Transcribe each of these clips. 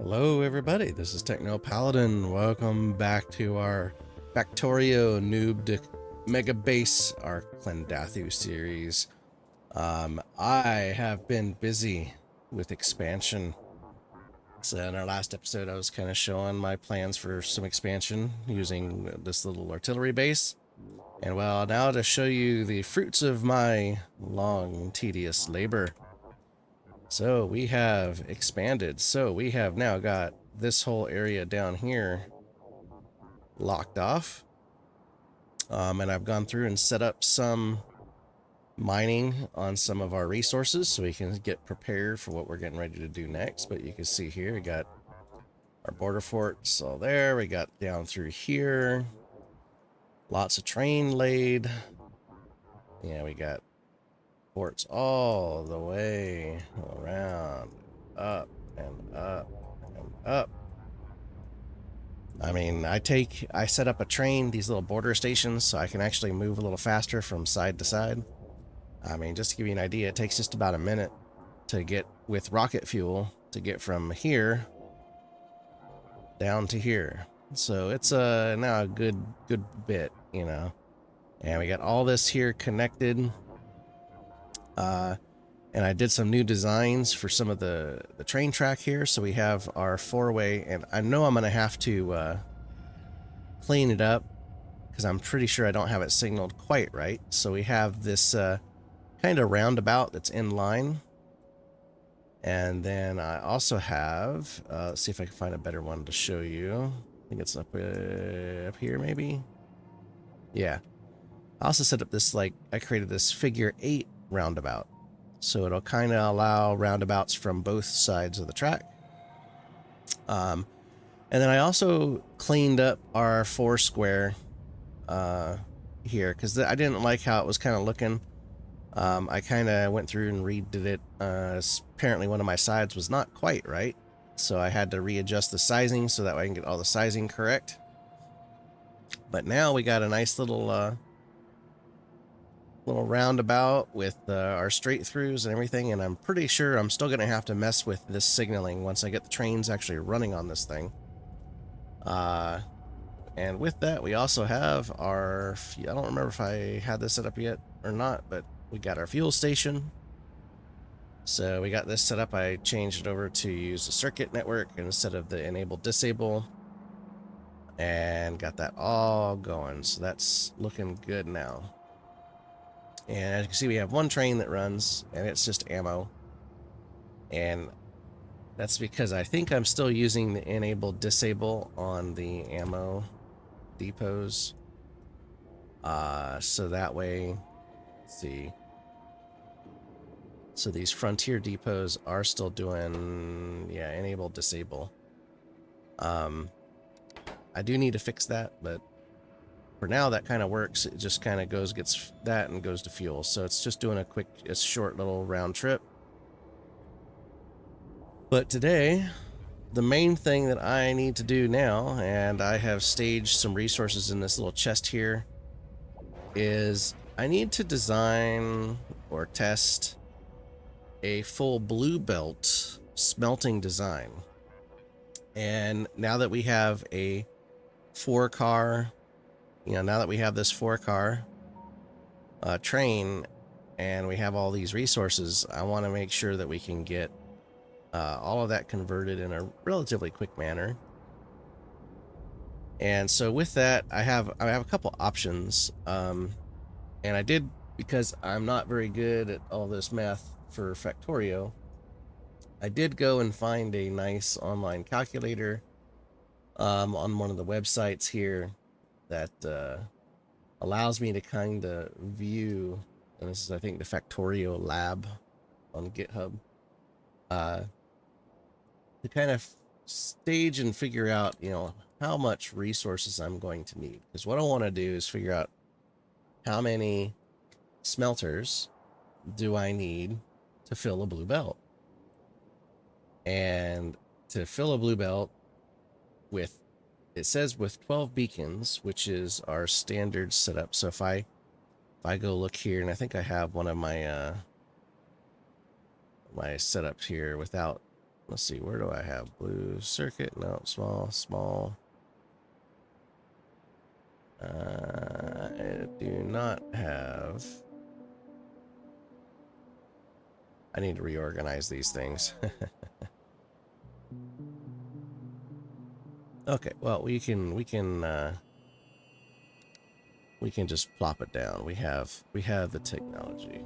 Hello everybody, this is Techno Paladin. Welcome back to our Factorio Noob to Megabase, our Klendathu series. I have been busy with expansion. So in our last episode I was kind of showing my plans for some expansion using this little artillery base. And well, now to show you the fruits of my long, tedious labor. So we have expanded. So we have now got this whole area down here locked off. And I've gone through and set up some mining on some of our resources so we can get prepared for what we're getting ready to do next. But you can see here, we got our border forts all there. We got down through here. Lots of terrain laid. Yeah, we got forts all the way around, up and up and up. I mean, I set up a train, these little border stations, so I can actually move a little faster from side to side. I mean, just to give you an idea, it takes just about a minute to get, with rocket fuel, to get from here down to here. So it's now a good bit, you know. And we got all this here connected. And I did some new designs for some of the train track here. So we have our four-way, and I know I'm going to have to clean it up because I'm pretty sure I don't have it signaled quite right. So we have this kind of roundabout that's in line. And then I also have, let's see if I can find a better one to show you. I think it's up here maybe. Yeah. I also set up this, like, I created this figure 8 roundabout. So it'll kind of allow roundabouts from both sides of the track. And then I also cleaned up our 4 square here because I didn't like how it was kind of looking. I kind of went through and redid it. Apparently one of my sides was not quite right. So I had to readjust the sizing so that way I can get all the sizing correct. But now we got a nice little roundabout with our straight throughs and everything, and I'm pretty sure I'm still gonna have to mess with this signaling once I get the trains actually running on this thing. And with that we also have our, I don't remember if I had this set up yet or not, but we got our fuel station. So we got this set up. I changed it over to use the circuit network instead of the enable disable, and got that all going, so that's looking good now. And as you can see, we have one train that runs, and it's just ammo. And that's because I think I'm still using the enable disable on the ammo depots. So that way, let's see. So these frontier depots are still doing, yeah, enable disable. I do need to fix that, but for now, that kind of works. It just kind of gets that and goes to fuel. So it's just doing a short little round trip. But today, the main thing that I need to do now, and I have staged some resources in this little chest here, is I need to design or test a full blue belt smelting design. And now that we have a 4-car, now that we have this 4-car train and we have all these resources, I want to make sure that we can get all of that converted in a relatively quick manner. And so with that, I have a couple options. And I did, because I'm not very good at all this math for Factorio, I did go and find a nice online calculator on one of the websites here that allows me to kind of view, and this is, I think, the Factorio lab on GitHub, to kind of stage and figure out, how much resources I'm going to need. Because what I want to do is figure out how many smelters do I need to fill a blue belt. And to fill a blue belt with, it says with 12 beacons, which is our standard setup. So if I go look here, and I think I have one of my my setups here without, let's see, where do I have blue circuit? No, small. I do not have. I need to reorganize these things. Okay, well, we can just plop it down. We have the technology.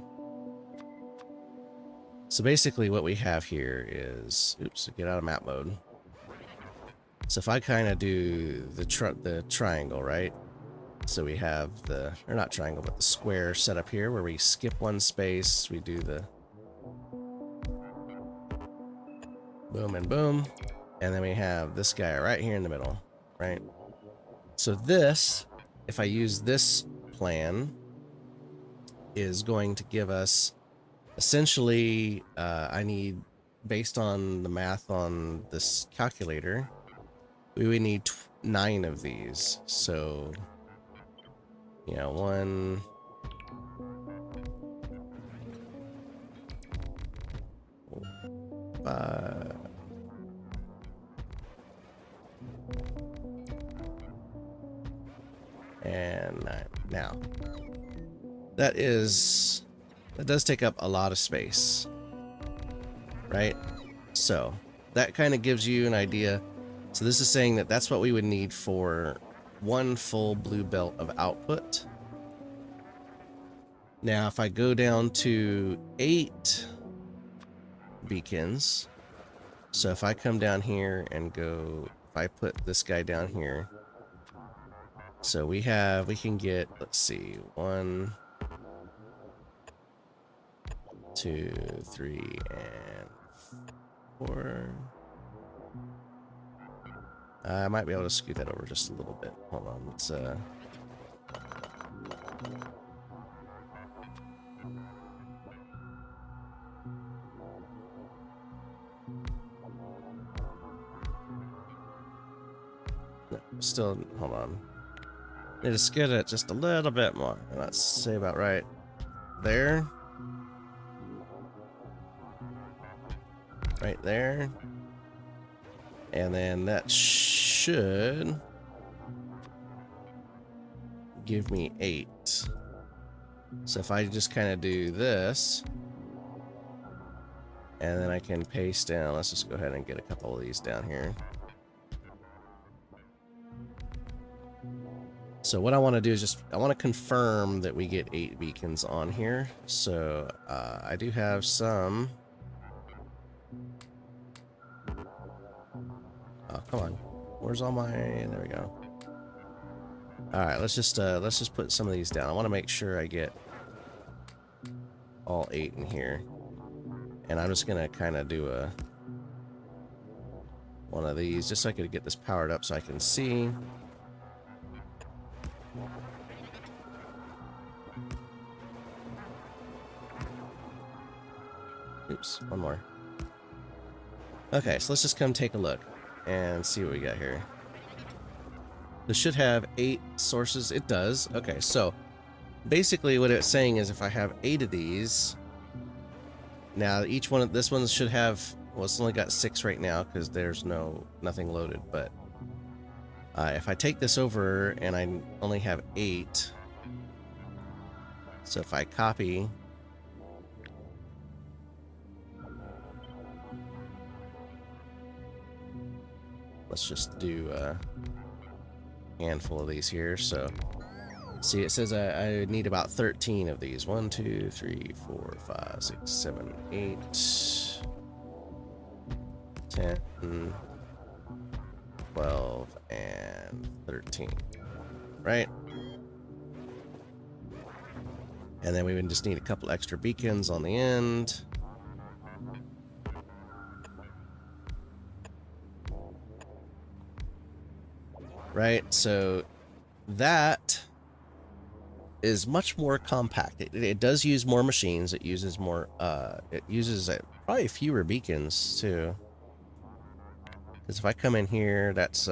So basically what we have here is, oops, get out of map mode. So if I kind of do the triangle, right? So we have the, or not triangle, but the square set up here where we skip one space, we do the boom and boom, and then we have this guy right here in the middle, right? So this, if I use this plan, is going to give us essentially, I need, based on the math on this calculator, we would need 9 of these. So, yeah, 1, 5, and 9. Now, that does take up a lot of space, right? So that kind of gives you an idea. So this is saying that that's what we would need for 1 full blue belt of output. Now, if I go down to 8 beacons, so if I come down here and go, if I put this guy down here, so we can get, let's see, 1, 2, 3, and 4. I might be able to scoot that over just a little bit. Hold on, let's no, still, hold on. Need to skid it just a little bit more. Let's say about right there. Right there. And then that should give me 8. So if I just kind of do this, and then I can paste down, let's just go ahead and get a couple of these down here. So what I want to do is just, I want to confirm that we get 8 beacons on here. So I do have some. Oh, come on. Where's all my, there we go. All right, let's just put some of these down. I want to make sure I get all 8 in here. And I'm just going to kind of do one of these just so I could get this powered up so I can see. Oops, one more. Okay, so let's just come take a look and see what we got here. This should have 8 sources. It does. Okay, so basically what it's saying is if I have 8 of these, now each one of this one should have, well, it's only got 6 right now because there's nothing loaded, but if I take this over and I only have 8, so if I copy, let's just do a handful of these here. So see, it says I need about 13 of these. 1, 2, 3, 4, 5, 6, 7, 8, 10, 12, and 13. Right? And then we would just need a couple extra beacons on the end. Right? So that is much more compact. It does use more machines. It uses more, it uses probably fewer beacons too. Because if I come in here, that's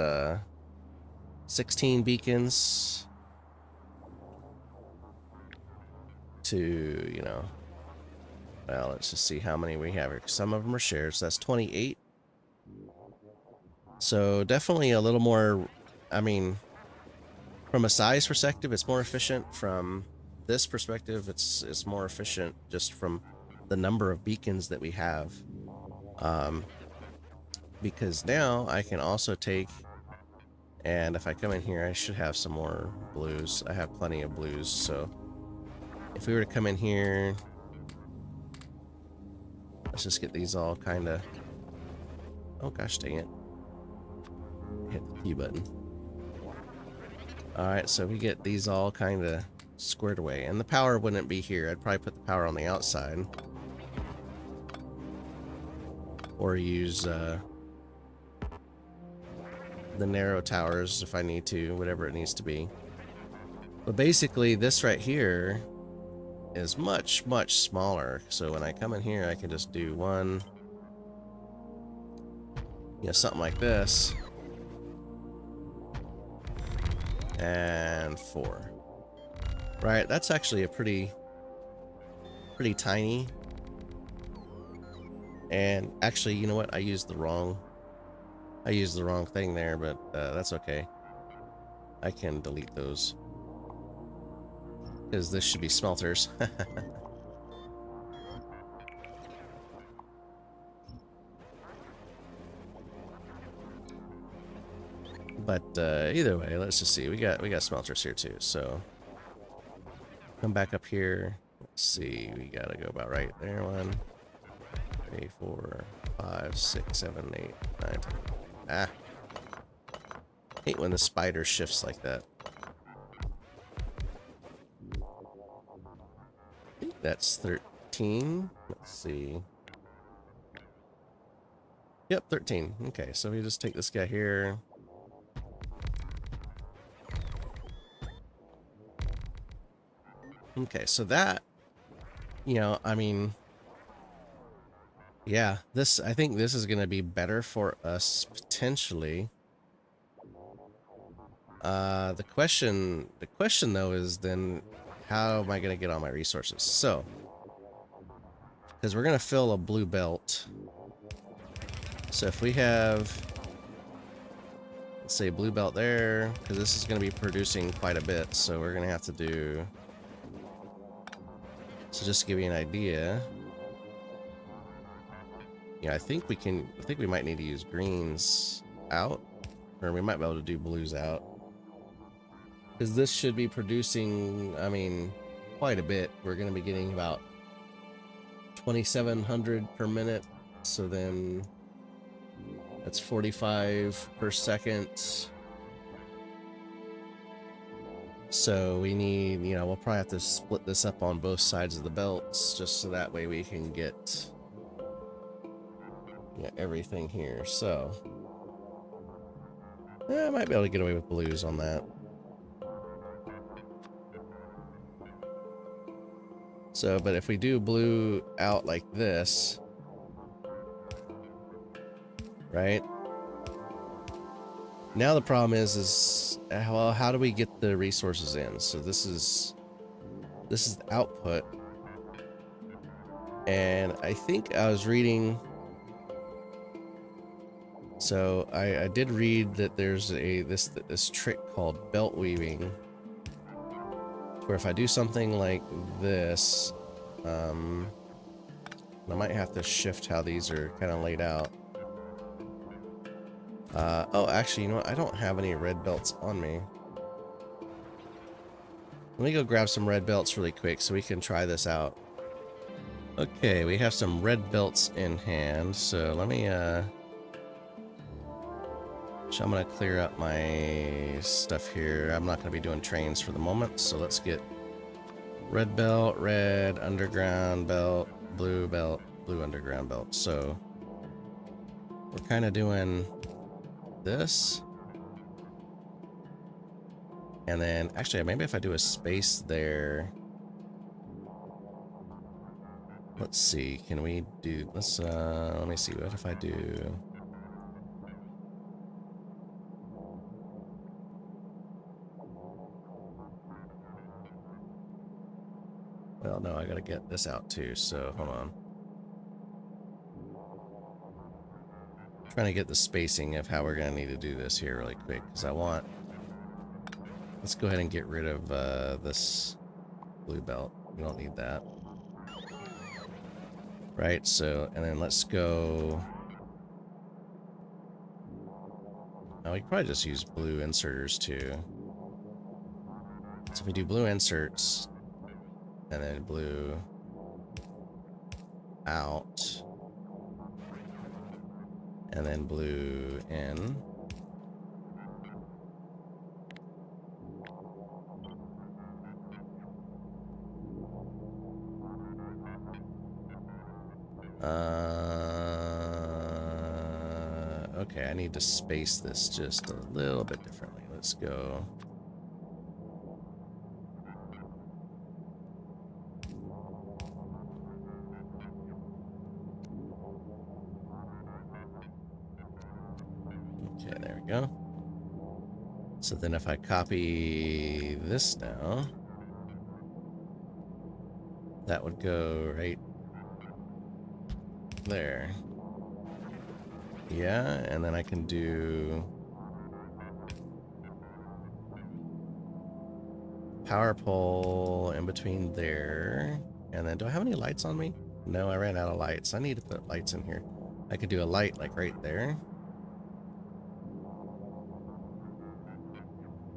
16 beacons to, well, let's just see how many we have here. Some of them are shared, so that's 28. So definitely a little more, I mean, from a size perspective, it's more efficient. From this perspective, it's more efficient just from the number of beacons that we have. Because now I can also take, and if I come in here, I should have some more blues. I have plenty of blues, so if we were to come in here, let's just get these all kind of, oh gosh dang it, hit the Q button. Alright, so we get these all kind of squared away, and the power wouldn't be here. I'd probably put the power on the outside, or use the narrow towers if I need to, whatever it needs to be. But basically this right here is much smaller, so when I come in here I can just do one, you know, something like this, and 4. Right, that's actually a pretty tiny. And actually, you know what, I used the wrong thing there, but that's okay. I can delete those because this should be smelters. But either way, let's just see. We got smelters here too. So come back up here. Let's see. We gotta go about right there. 1, 3, 4, 5, 6, 7, 8, 9, 10. Ah, hate when the spider shifts like that. I think that's 13. Let's see. Yep, 13. Okay, so we just take this guy here. Okay, so that, you know, I mean, yeah, I think this is going to be better for us potentially. The question though is then how am I going to get all my resources? So, because we're going to fill a blue belt. So if we have, let's say blue belt there, because this is going to be producing quite a bit, so we're going to have to do, so just to give you an idea, yeah, I think we might need to use greens out, or we might be able to do blues out. Because this should be producing, I mean, quite a bit. We're going to be getting about 2,700 per minute. So then that's 45 per second. So we need, you know, we'll probably have to split this up on both sides of the belts just so that way we can get, you know, everything here. So I might be able to get away with blues on that. So, but if we do blue out like this, right? Now the problem is well, how do we get the resources in? So this is the output, and I think I was reading. So I did read that there's this trick called belt weaving, where if I do something like this, I might have to shift how these are kind of laid out. Oh, actually, you know what? I don't have any red belts on me. Let me go grab some red belts really quick so we can try this out. Okay, we have some red belts in hand, so let me, so I'm gonna clear up my stuff here. I'm not gonna be doing trains for the moment, so let's get red belt, red underground belt, blue underground belt. So we're kind of doing this. And then, actually, maybe if I do a space there. Let's see, can we do, let me see, what if I do... Well, no, I gotta get this out too, so hold on. Trying to get the spacing of how we're going to need to do this here really quick, because I want... Let's go ahead and get rid of this blue belt. We don't need that. Right, so, and then let's go... Oh, we could probably just use blue inserters too. So if we do blue inserts, and then blue out, and then blue in. Okay, I need to space this just a little bit differently. Let's go. Okay, there we go. So then if I copy this now, that would go right there. Yeah, and then I can do power pole in between there. And then do I have any lights on me? No, I ran out of lights. I need to put lights in here. I could do a light like right there.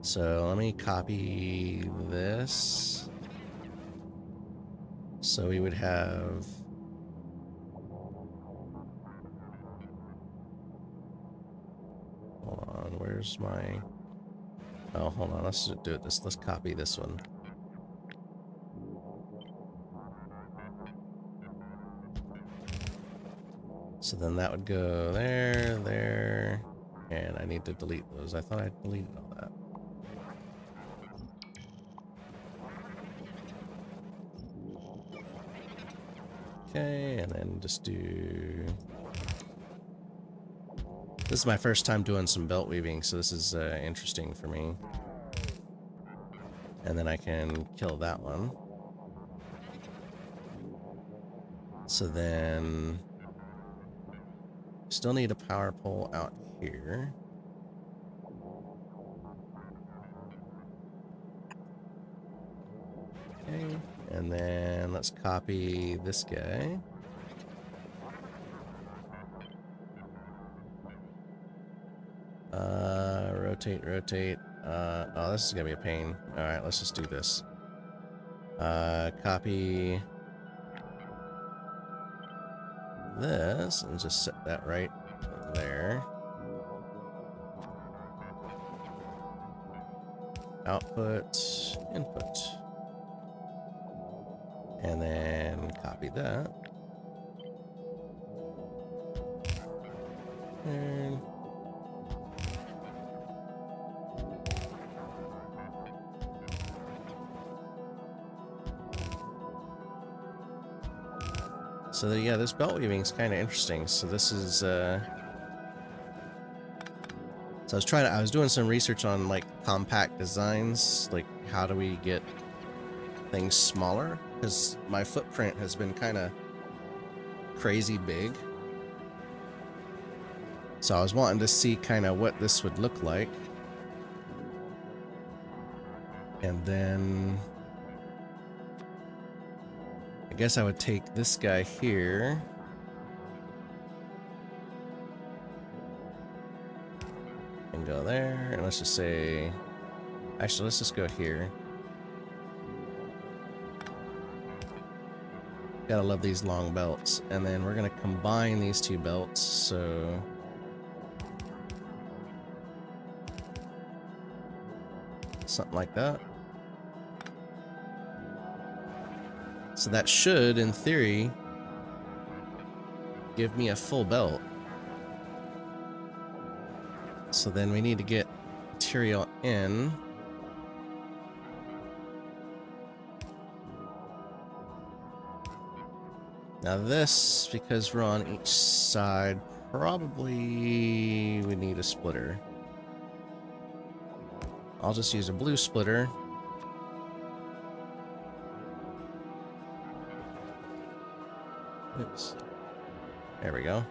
So let me copy this. So we would have... Hold on, where's my... Oh, hold on, let's do it this. Let's copy this one. So then that would go there, there, and I need to delete those. I thought I deleted all that. Okay, and then just do... This is my first time doing some belt weaving, so this is interesting for me. And then I can kill that one. So then... Still need a power pole out here. Okay, and then let's copy this guy. Rotate, rotate. Oh, this is gonna be a pain. Alright, let's just do this. Copy this and just set that right there. Output, input. And then copy that. And so yeah, this belt weaving is kind of interesting. So this is so I was doing some research on like compact designs, like how do we get things smaller, because my footprint has been kind of crazy big. So I was wanting to see kind of what this would look like. And then I guess I would take this guy here. And go there. And let's just say... Actually, let's just go here. Gotta love these long belts. And then we're gonna combine these two belts, so... Something like that. So that should, in theory, give me a full belt. So then we need to get material in. Now this, because we're on each side, probably we need a splitter. I'll just use a blue splitter. Oops. There we go.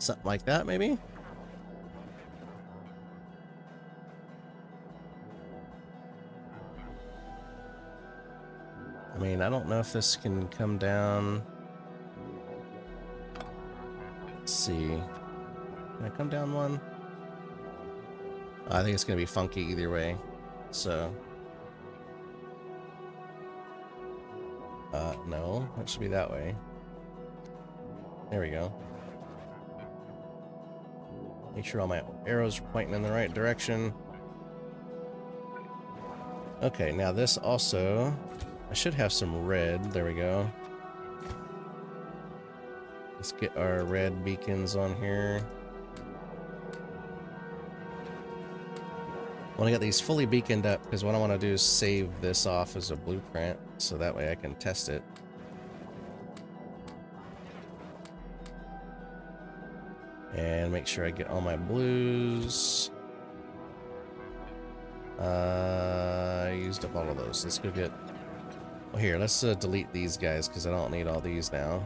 Something like that, maybe? I mean, I don't know if this can come down. Let's see. Can I come down one? I think it's going to be funky either way. So. No. It should be that way. There we go. Make sure all my arrows are pointing in the right direction. Okay, now this also... I should have some red. There we go. Let's get our red beacons on here. I want to get these fully beaconed up because what I want to do is save this off as a blueprint so that way I can test it. And make sure I get all my blues. I used up all of those. Let's go get... Well, here, let's delete these guys because I don't need all these now.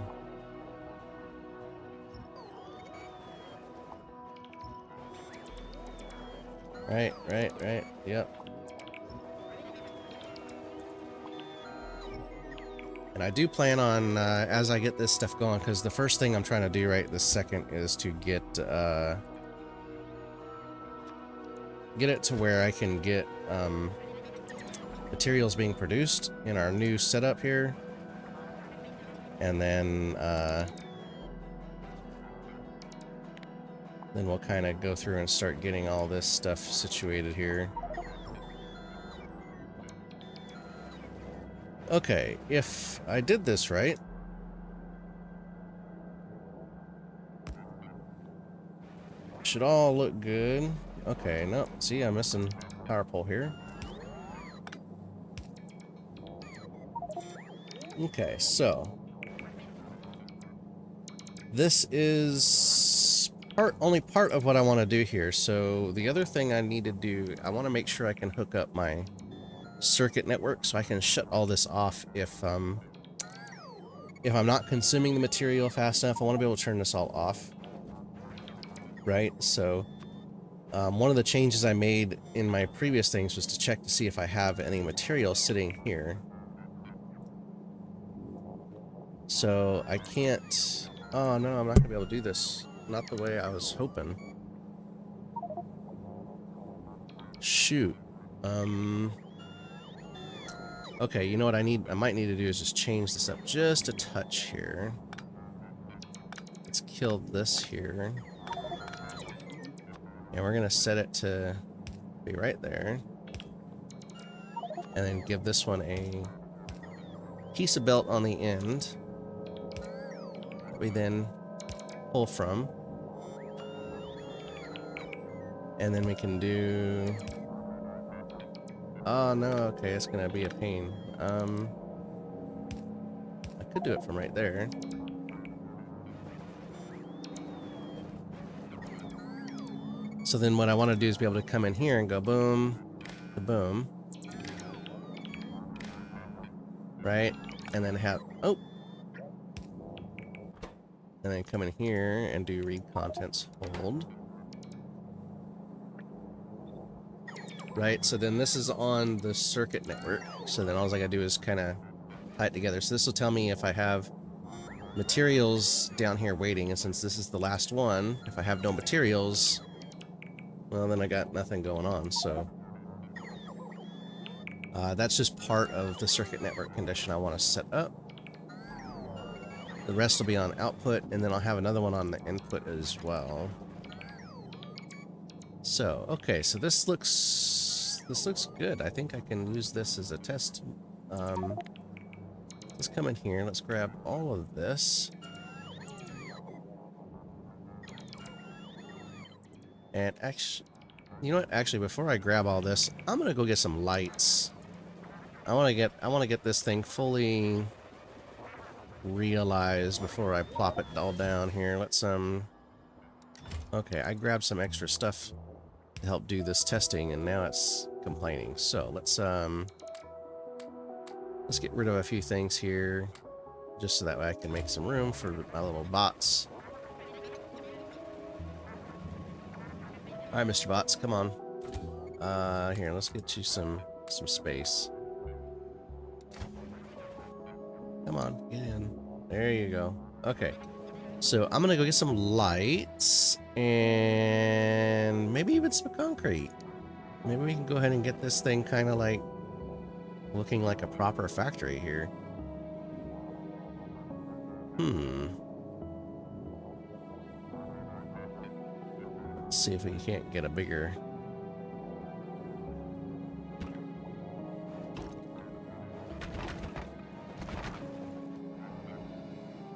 Right. Yep. And I do plan on, as I get this stuff going, because the first thing I'm trying to do right this second is to get it to where I can get materials being produced in our new setup here. And then we'll kind of go through and start getting all this stuff situated here. Okay, if I did this right, should all look good. Okay, no, see, I'm missing power pole here. Okay, so this is only part of what I want to do here. So the other thing I need to do, I want to make sure I can hook up my circuit network so I can shut all this off if I'm not consuming the material fast enough. I want to be able to turn this all off. Right, so one of the changes I made in my previous things was to check to see if I have any material sitting here. So I can't... Oh no, I'm not going to be able to do this. Not the way I was hoping. Shoot. Okay, you know what I might need to do is just change this up just a touch here. Let's kill this here. And we're going to set it to be right there. And then give this one a piece of belt on the end that we then pull from. And then we can do... Oh no, okay, it's gonna be a pain. I could do it from right there. So then what I want to do is be able to come in here and go boom, boom. Right? And then have... Oh! And then come in here and do read contents hold. Right, so then this is on the circuit network. So then all I gotta do is kind of tie it together. So this will tell me if I have materials down here waiting. And since this is the last one, if I have no materials, well, then I got nothing going on. So that's just part of the circuit network condition I want to set up. The rest will be on output, and then I'll have another one on the input as well. So, okay, so this looks good. I think I can use this as a test. Let's come in here. Let's grab all of this. And actually, you know what? Actually, before I grab all this, I'm gonna go get some lights. I want to get this thing fully realized before I plop it all down here. Let's okay, I grabbed some extra stuff to help do this testing, and now it's complaining. So let's get rid of a few things here, just so that way I can make some room for my little bots. All right, Mr. Bots, come on. Here, let's get you some space. Come on, get in. There you go. Okay. So I'm gonna go get some lights and maybe even some concrete. Maybe we can go ahead and get this thing kind of like looking like a proper factory here. Let's see if we can't get a bigger...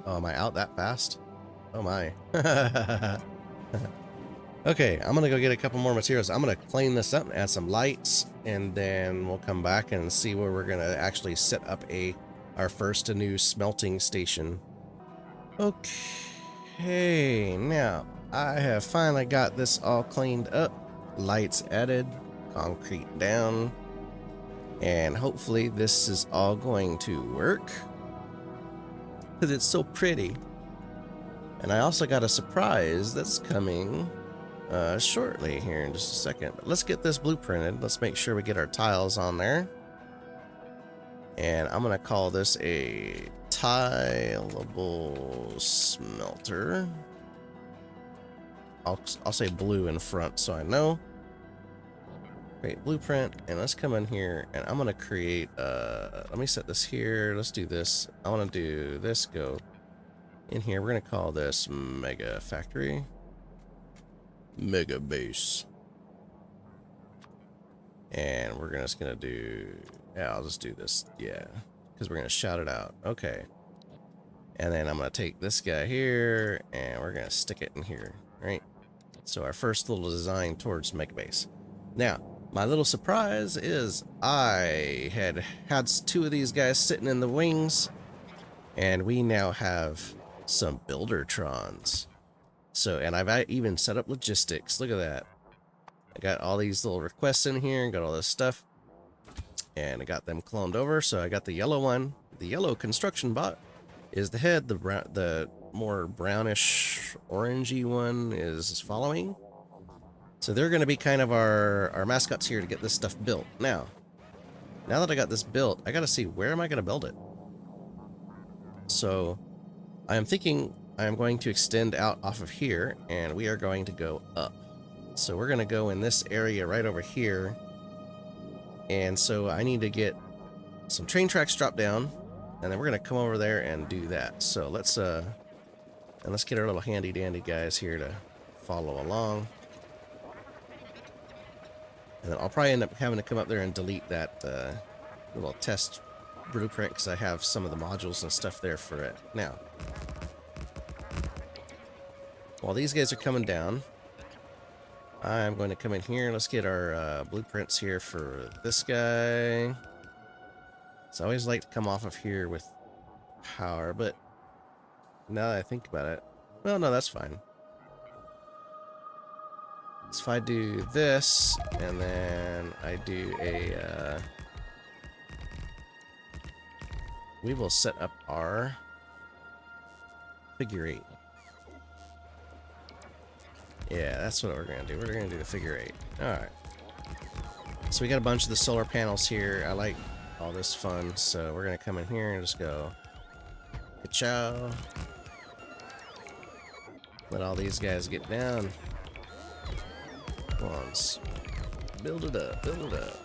Oh, am I out that fast? Oh my. Okay, I'm gonna go get a couple more materials. I'm gonna clean this up and add some lights, and then we'll come back and see where we're gonna actually set up our first new smelting station. Okay, now I have finally got this all cleaned up. Lights added, concrete down, and hopefully this is all going to work because it's so pretty. And I also got a surprise that's coming shortly here in just a second. But let's get this blueprinted. Let's make sure we get our tiles on there. And I'm gonna call this a tileable smelter. I'll say blue in front so I know. Create blueprint, and let's come in here and I'm gonna create let me set this here. Let's do this. I want to do this, go in here. We're gonna call this Mega Factory. Megabase. And we're just gonna do, yeah, I'll just do this, yeah, because we're gonna shout it out. Okay. And then I'm gonna take this guy here and we're gonna stick it in here, right? So our first little design towards Megabase. Now, my little surprise is I had two of these guys sitting in the wings, and we now have some Buildertrons. So, and I've even set up logistics. Look at that. I got all these little requests in here and got all this stuff. And I got them cloned over. So I got the yellow one. The yellow construction bot is the head. The more brownish orangey one is following. So they're going to be kind of our mascots here to get this stuff built. Now that I got this built, I got to see where am I going to build it. So I am thinking I am going to extend out off of here, and we are going to go up. So we're going to go in this area right over here. And so I need to get some train tracks dropped down, and then we're going to come over there and do that. So let's get our little handy dandy guys here to follow along. And then I'll probably end up having to come up there and delete that little test blueprint because I have some of the modules and stuff there for it. Now, while these guys are coming down, I'm going to come in here. Let's get our blueprints here for this guy. So I always like to come off of here with power, but now that I think about it, well, no, that's fine. So if I do this, and then I do a, we will set up our figure 8. Yeah, that's what we're gonna do. We're gonna do the figure 8. Alright. So we got a bunch of the solar panels here. I like all this fun, so we're gonna come in here and just go ka-chow. Let all these guys get down. Come on, build it up, build it up.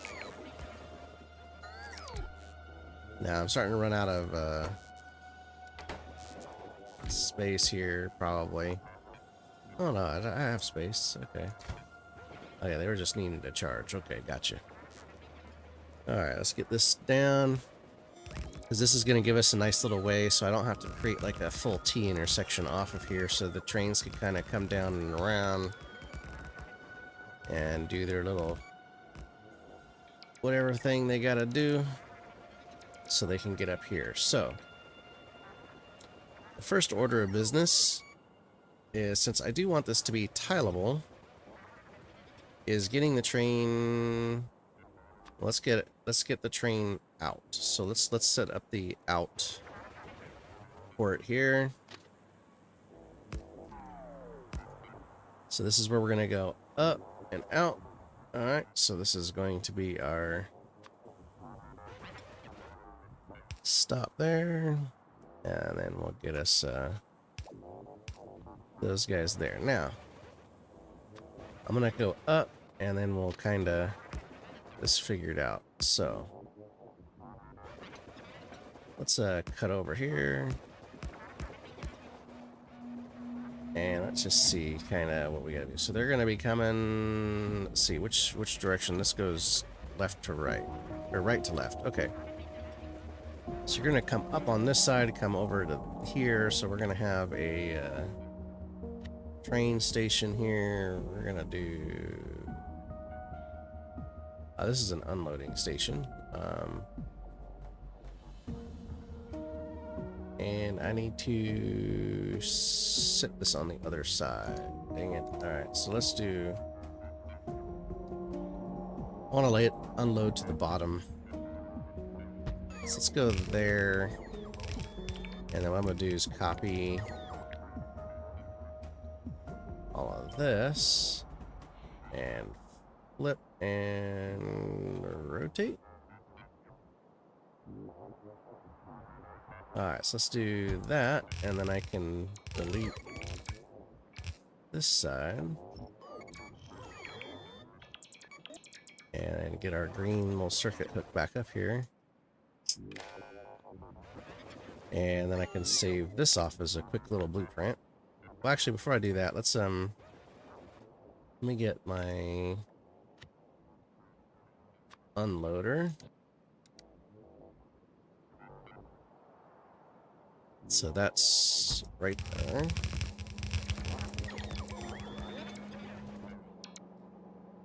Now I'm starting to run out of space here, probably. Oh no, I have space. Okay. Oh yeah, they were just needing to charge. Okay, gotcha. Alright, let's get this down. Because this is going to give us a nice little way so I don't have to create like a full T intersection off of here, so the trains can kind of come down and around and do their little whatever thing they gotta do so they can get up here. So the first order of business is, since I do want this to be tileable, is getting the train. Let's get the train out. So let's set up the out port here. So this is where we're gonna go up. and out. Alright, so this is going to be our stop there. And then we'll get us those guys there. Now, I'm gonna go up and then we'll kinda this figured out. So let's cut over here. And let's just see kind of what we gotta do. So they're gonna be coming. Let's see which direction this goes, left to right or right to left. Okay. So you're gonna come up on this side, come over to here. So we're gonna have a train station here. We're gonna do. This is an unloading station. And I need to set this on the other side. Dang it. Alright, so let's do... I want to lay it unload to the bottom. So let's go there. And then what I'm going to do is copy all of this. And flip and rotate. Alright, so let's do that, and then I can delete this side. And get our green little circuit hook back up here. And then I can save this off as a quick little blueprint. Well, actually, before I do that, let's, let me get my unloader. So that's right there.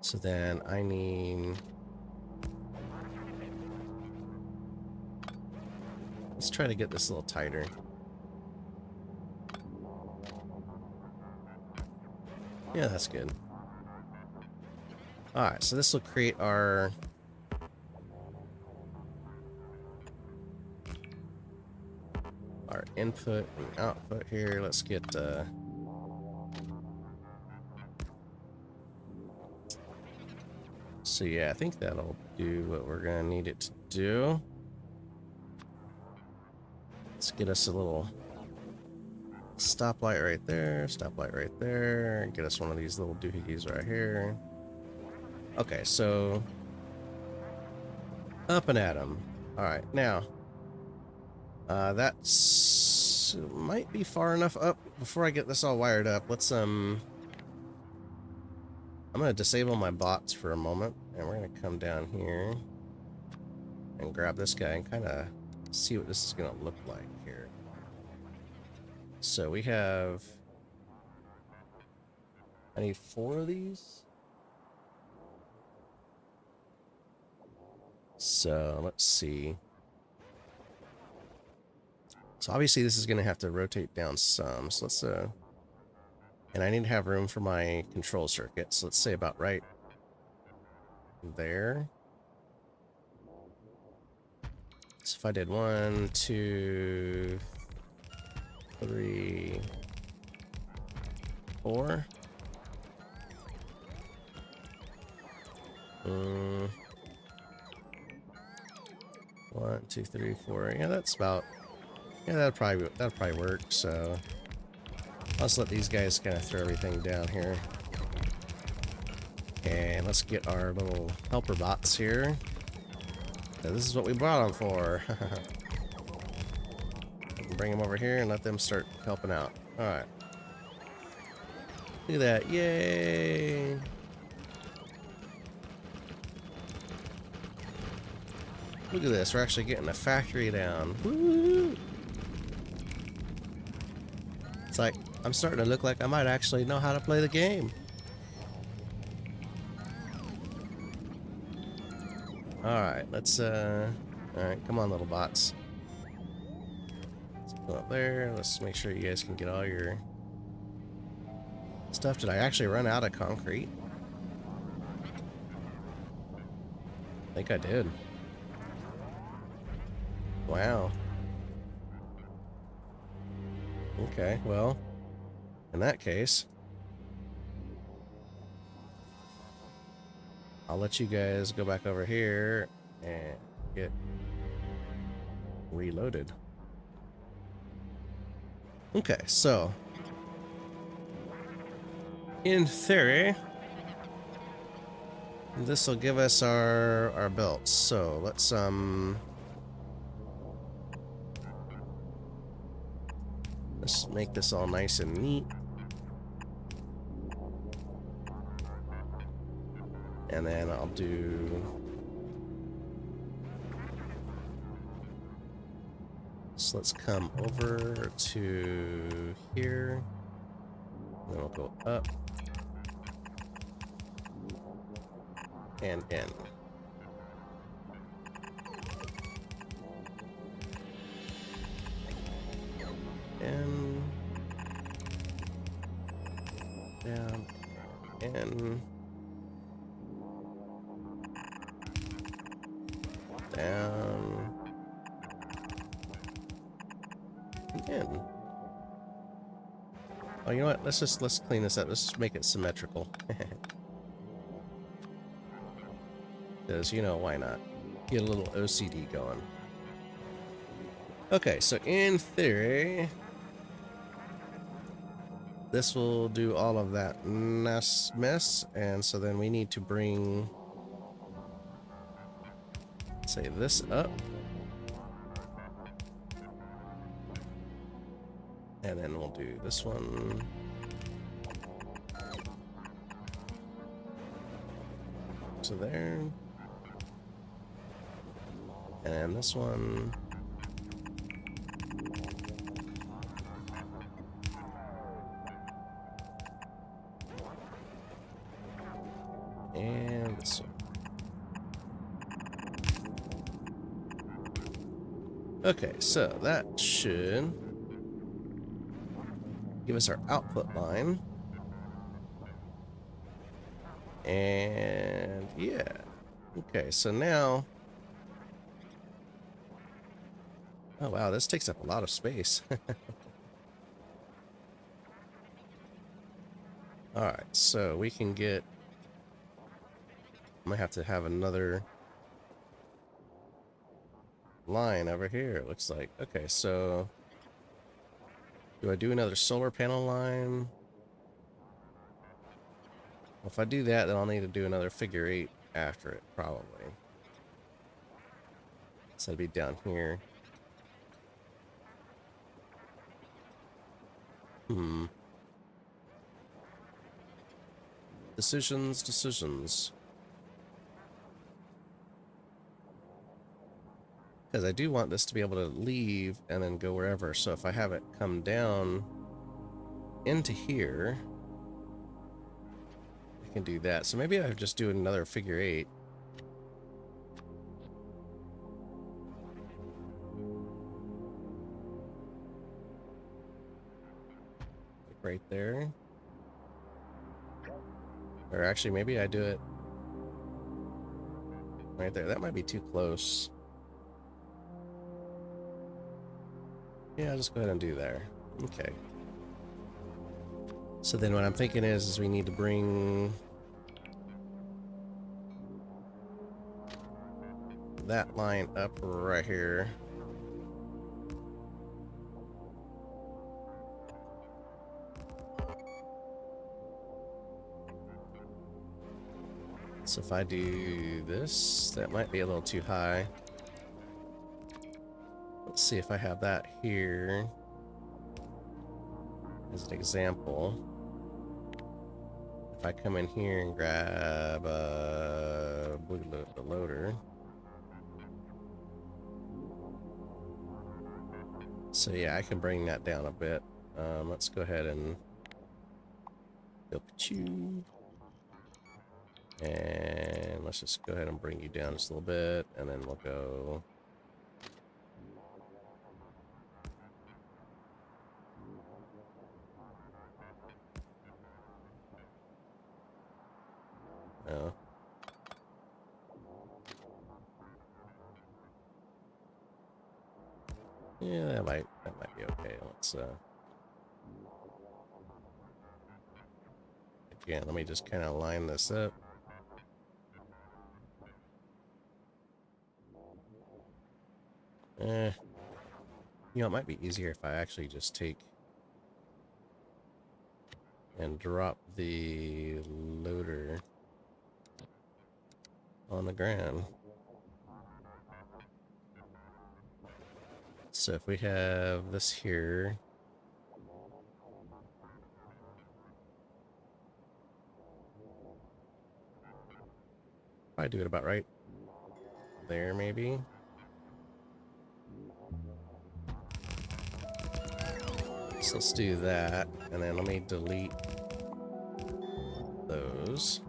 So then I need... Let's try to get this a little tighter. Yeah, that's good. Alright, so this will create our... input and output here. Let's get so yeah, I think that'll do what we're gonna need it to do. Let's get us a little stoplight right there, and get us one of these little doohickeys right here. Okay, so up and at 'em. All right, now that's might be far enough up. Before I get this all wired up, let's I'm gonna disable my bots for a moment, and we're gonna come down here and grab this guy and kind of see what this is gonna look like here. So we have, I need 4 of these. So let's see. So obviously this is going to have to rotate down some. So let's, and I need to have room for my control circuit. So let's say about right there. So if I did 1, 2, 3, 4. 1, 2, 3, 4. Yeah, that's about... Yeah, that'll probably work. So let's let these guys kind of throw everything down here, and let's get our little helper bots here. So this is what we brought them for. Bring them over here and let them start helping out. All right. Look at that! Yay! Look at this. We're actually getting a factory down. Woo! It's like, I'm starting to look like I might actually know how to play the game. Alright, let's, alright, come on, little bots. Let's go up there. Let's make sure you guys can get all your stuff. Did I actually run out of concrete? I think I did. Wow. Okay, well, in that case, I'll let you guys go back over here and get reloaded. Okay, so in theory, this will give us our belts. So let's make this all nice and neat. And then I'll do so. Let's come over to here. Then we'll go up and in. In. Down. In. Down. In. Oh, you know what? Let's clean this up. Let's just make it symmetrical. Because, you know, why not? Get a little OCD going. Okay, so in theory, this will do all of that mess, and so then we need to bring, say, this up. And then we'll do this one. So there. And this one. And this one. Okay, so that should give us our output line. And yeah. Okay, so now. Oh wow, this takes up a lot of space. Alright, so we can get. I might have to have another line over here, it looks like. Okay, so do I do another solar panel line? Well, if I do that, then I'll need to do another figure 8 after it, probably. So it'll be down here. Decisions. Because I do want this to be able to leave and then go wherever. So if I have it come down into here, I can do that. So maybe I just do another figure 8. Right there. Or actually, maybe I do it right there. That might be too close. Yeah, I'll just go ahead and do there. Okay. So then what I'm thinking is we need to bring that line up right here. So if I do this, that might be a little too high. Let's see if I have that here as an example. If I come in here and grab the loader. So yeah, I can bring that down a bit. Let's go ahead and go you. And let's just go ahead and bring you down just a little bit, and then we'll go. No. Yeah, that might be okay. Let's again, let me just kind of line this up. You know, it might be easier if I actually just take and drop the loader on the ground. So if we have this here, I do it about right there, maybe. So let's do that, and then let me delete those,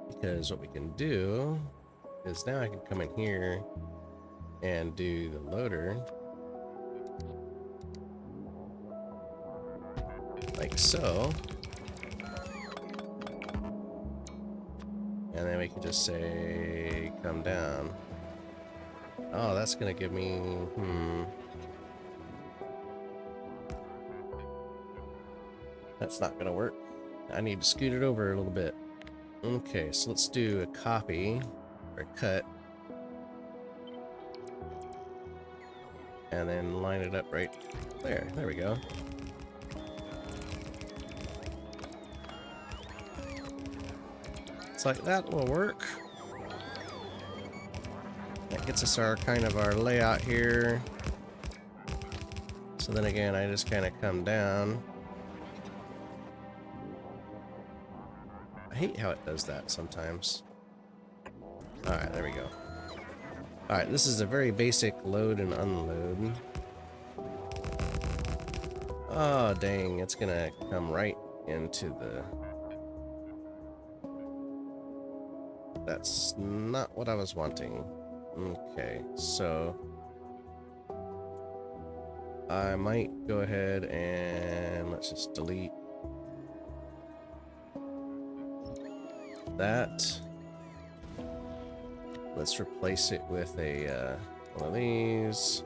because what we can do is now I can come in here and do the loader like so, and then we can just say come down. Oh, that's gonna give me that's not gonna work. I need to scoot it over a little bit. Okay, so let's do a copy or cut, and then line it up right there. There we go. It's like that will work. That gets us our kind of our layout here. So then again, I just kind of come down. I hate how it does that sometimes. Alright, there we go. Alright, this is a very basic load and unload. Oh, dang, it's gonna come right into the... That's not what I was wanting. Okay, so... I might go ahead and let's just delete that. Let's replace it with a one of these.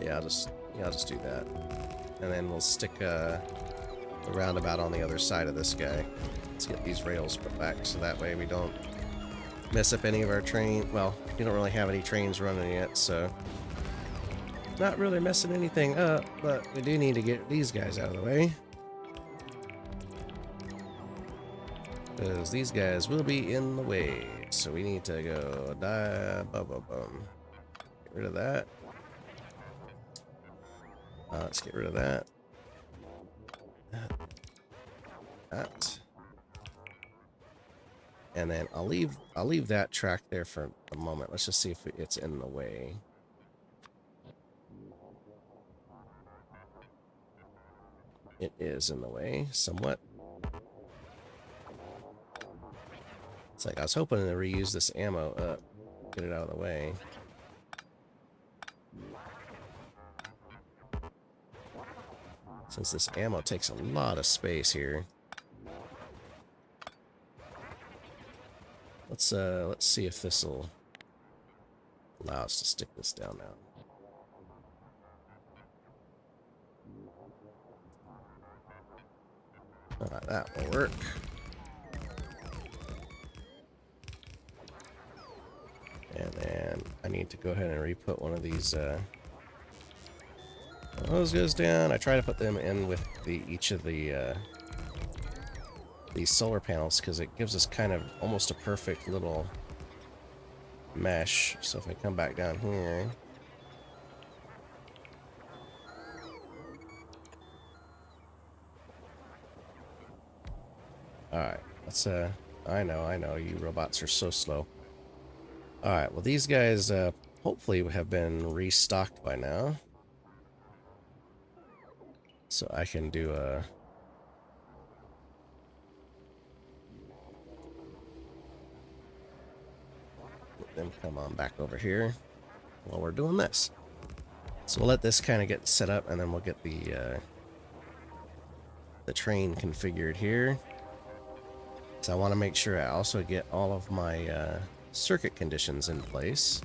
Yeah, I'll just do that, and then we'll stick the roundabout on the other side of this guy. Let's get these rails put back so that way we don't mess up any of our train. Well, we don't really have any trains running yet, so not really messing anything up, but we do need to get these guys out of the way, because these guys will be in the way. So we need to go get rid of that. Let's get rid of that. That. And then I'll leave that track there for a moment. Let's just see if it's in the way. It is in the way, somewhat. It's like I was hoping to reuse this ammo up, get it out of the way. Since this ammo takes a lot of space here. Let's see if this will allow us to stick this down now. That will work. And then I need to go ahead and re-put one of these those goes down. I try to put them in with each of the these solar panels, because it gives us kind of almost a perfect little mesh. So if I come back down here, alright, let's I know, you robots are so slow. Alright, well these guys hopefully have been restocked by now. So I can do a... Let them come on back over here while we're doing this. So we'll let this kind of get set up, and then we'll get the train configured here. So I want to make sure I also get all of my circuit conditions in place.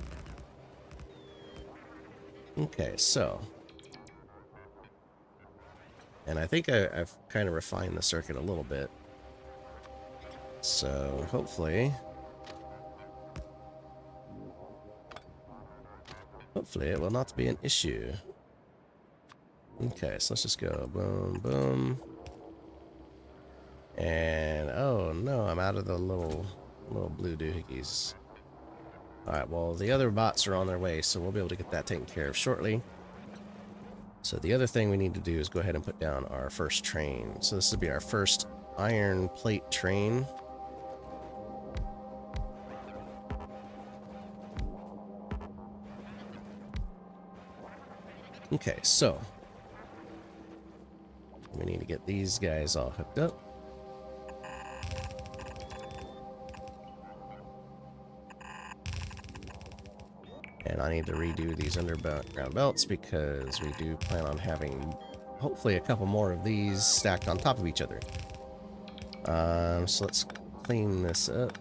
Okay, so And I think I've kind of refined the circuit a little bit. So hopefully it will not be an issue. Okay, so let's just go boom, boom. And oh no, I'm out of the little blue doohickeys. Alright, well the other bots are on their way, so we'll be able to get that taken care of shortly. So the other thing we need to do is go ahead and put down our first train. So this will be our first iron plate train. Okay, so we need to get these guys all hooked up. And I need to redo these underground belts because we do plan on having hopefully a couple more of these stacked on top of each other. So let's clean this up.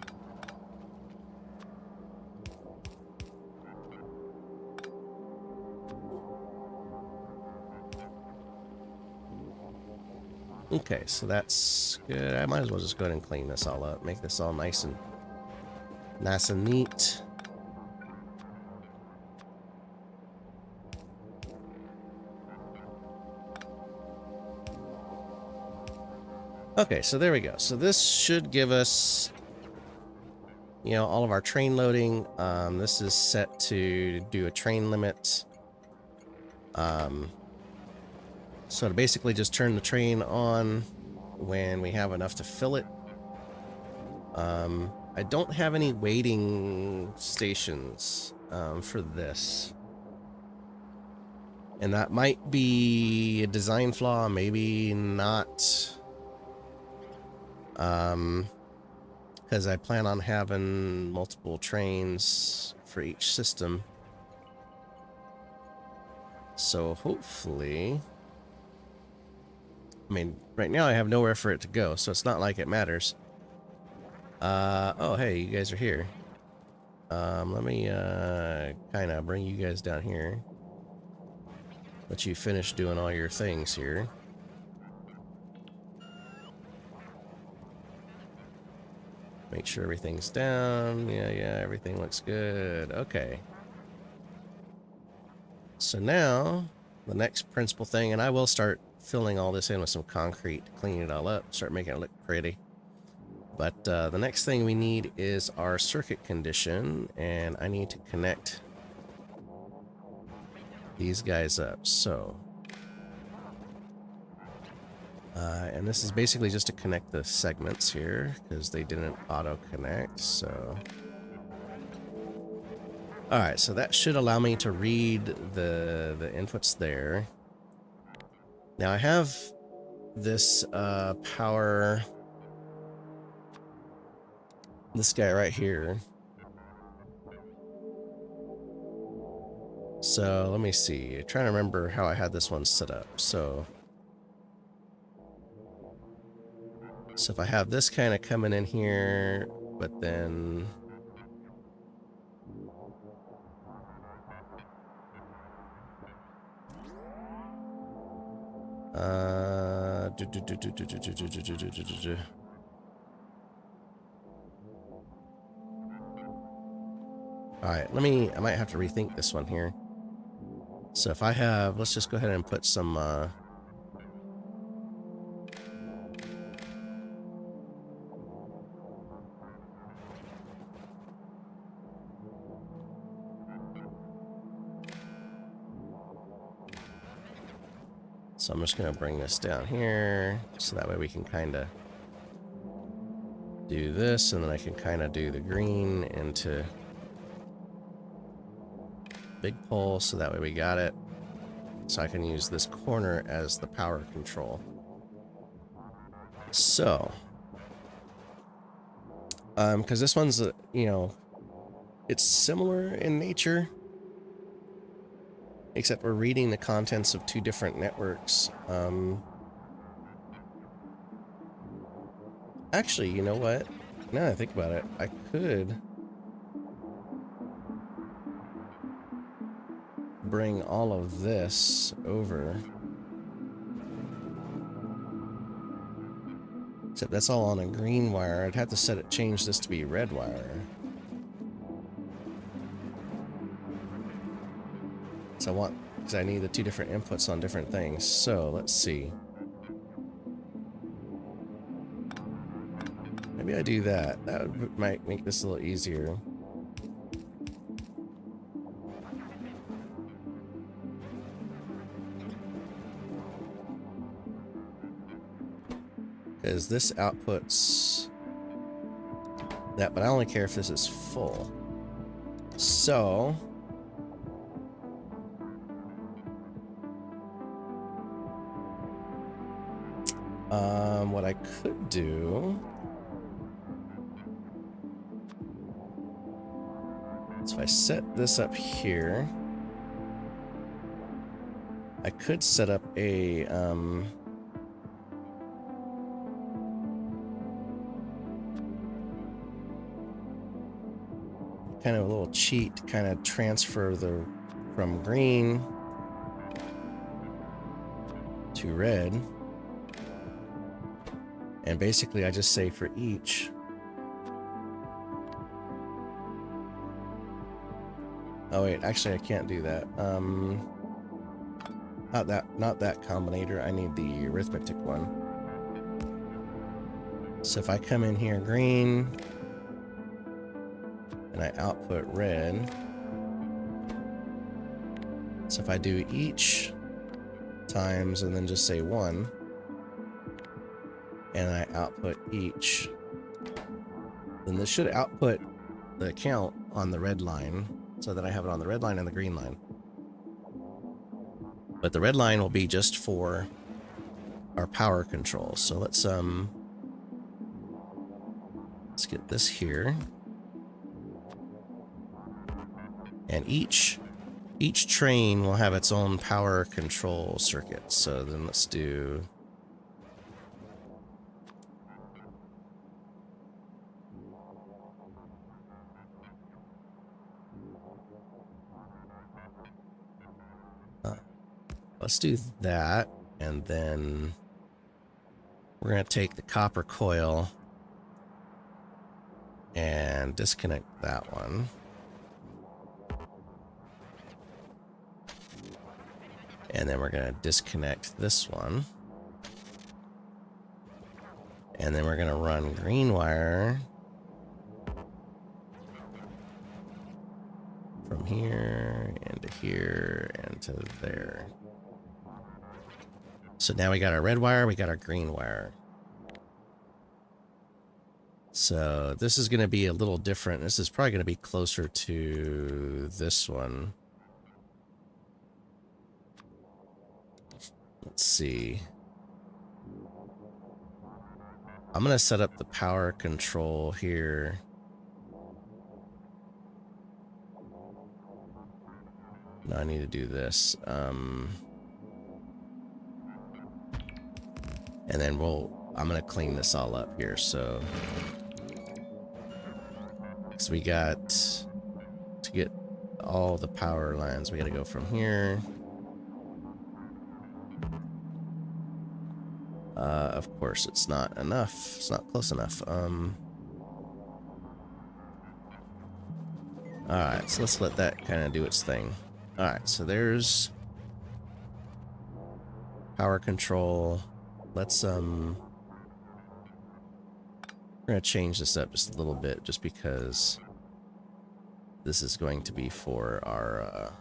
Okay, so that's good. I might as well just go ahead and clean this all up, make this all nice and neat. Okay, so there we go. So this should give us, you know, all of our train loading. This is set to do a train limit. So to basically just turn the train on when we have enough to fill it. I don't have any waiting stations for this. And that might be a design flaw, maybe not. Because I plan on having multiple trains for each system. So hopefully... I mean, right now I have nowhere for it to go, so it's not like it matters. Oh, hey, you guys are here. Let me, kind of bring you guys down here. Let you finish doing all your things here. Make sure everything's down. Yeah, everything looks good. Okay. So now, the next principal thing, and I will start filling all this in with some concrete to clean it all up, start making it look pretty. But the next thing we need is our circuit condition, and I need to connect these guys up. So, and this is basically just to connect the segments here, because they didn't auto-connect, so... Alright, so that should allow me to read the inputs there. Now I have this power... This guy right here. So let me see. I'm trying to remember how I had this one set up. So if I have this kind of coming in here, but then... Alright, I might have to rethink this one here. So if I have, let's just go ahead and put some, so I'm just going to bring this down here, so that way we can kind of do this, and then I can kind of do the green into big pole, so that way we got it. So I can use this corner as the power control. So, because this one's, you know, it's similar in nature, except we're reading the contents of two different networks. Actually, you know what? Now that I think about it, I could bring all of this over. Except that's all on a green wire. I'd have to change this to be red wire. So because I need the two different inputs on different things. So let's see. Maybe I do that. That might make this a little easier. Because this outputs that, but I only care if this is full. So what I could do is if I set this up here, I could set up a kind of a little cheat to kind of transfer from green to red. And basically I just say for each, oh wait, actually I can't do that. Not that combinator. I need the arithmetic one. So if I come in here green and I output red, so if I do each times and then just say 1, and I output each, then this should output the count on the red line so that I have it on the red line and the green line. But the red line will be just for our power control. So let's get this here. And each train will have its own power control circuit. So then let's do let's do that, and then we're going to take the copper coil and disconnect that one. And then we're going to disconnect this one. And then we're going to run green wire from here into here and to there. So now we got our red wire, we got our green wire. So this is going to be a little different. This is probably going to be closer to this one. Let's see. I'm going to set up the power control here. No, I need to do this. And then I'm going to clean this all up here. So we got to get all the power lines. We got to go from here. Of course, it's not enough. It's not close enough. Alright, so let's let that kind of do its thing. Alright, so there's power control. Let's, we're gonna change this up just a little bit just because this is going to be for our,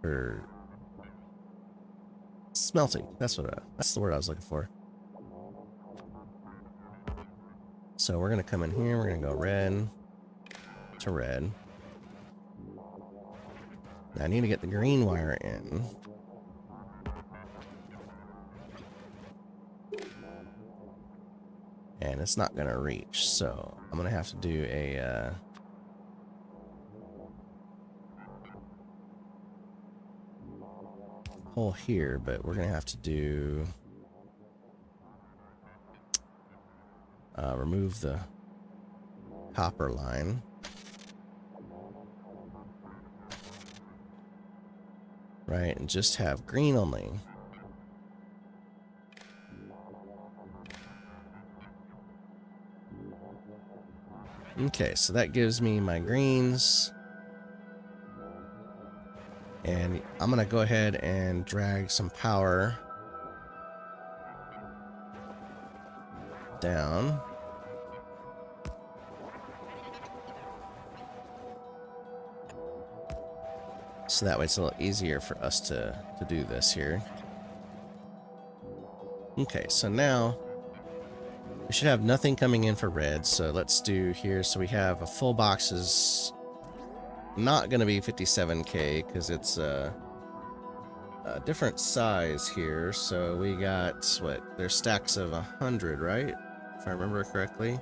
for smelting. That's the word I was looking for. So we're gonna come in here, we're gonna go red to red. Now I need to get the green wire in. And it's not gonna reach, so I'm gonna have to do a hole here, but we're gonna have to do remove the copper line. Right, and just have green only. Okay, so that gives me my greens. And I'm gonna go ahead and drag some power down. So that way it's a little easier for us to do this here. Okay, so now we should have nothing coming in for red. So let's do here. So we have a full box is not going to be 57K because it's a different size here. So we got, what, there's stacks of 100, right? If I remember correctly.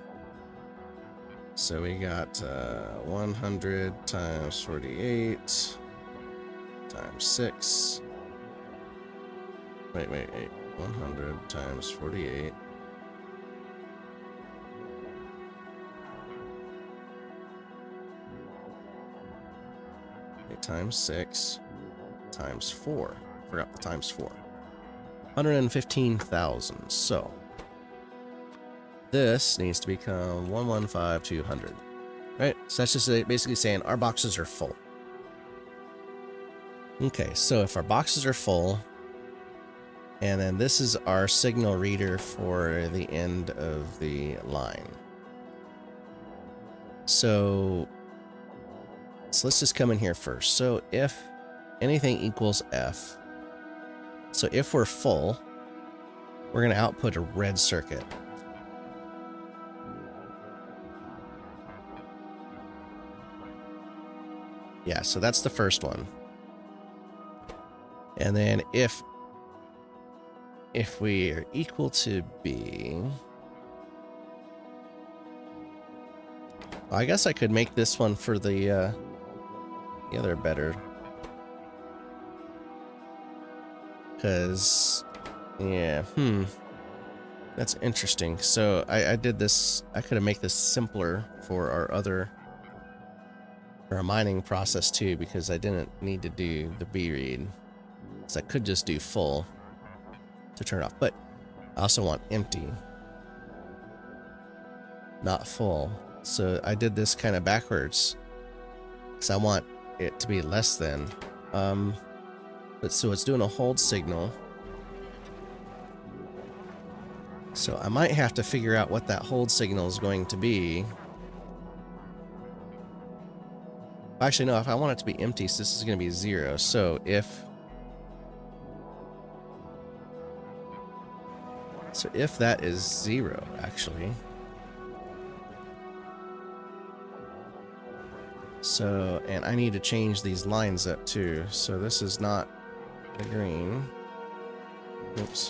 So we got 100 times 48 times 6. Wait. 100 times 48. Times 6 times 4. Forgot the times 4. 115,000. So this needs to become 115,200. Right? So that's just basically saying our boxes are full. Okay, so if our boxes are full, and then this is our signal reader for the end of the line. So let's just come in here first. So if anything equals F, so if we're full, we're going to output a red circuit. Yeah, so that's the first one. And then if we are equal to B, I guess I could make this one for the other better. Because, yeah, that's interesting. So I did this, I could have made this simpler for our mining process too, because I didn't need to do the B read. So I could just do full to turn off, but I also want empty, not full. So I did this kind of backwards because I want it to be less than. But so it's doing a hold signal. So I might have to figure out what that hold signal is going to be. Actually, no, if I want it to be empty, so this is going to be 0. So if that is 0, actually. So, and I need to change these lines up too. So this is not the green. Oops.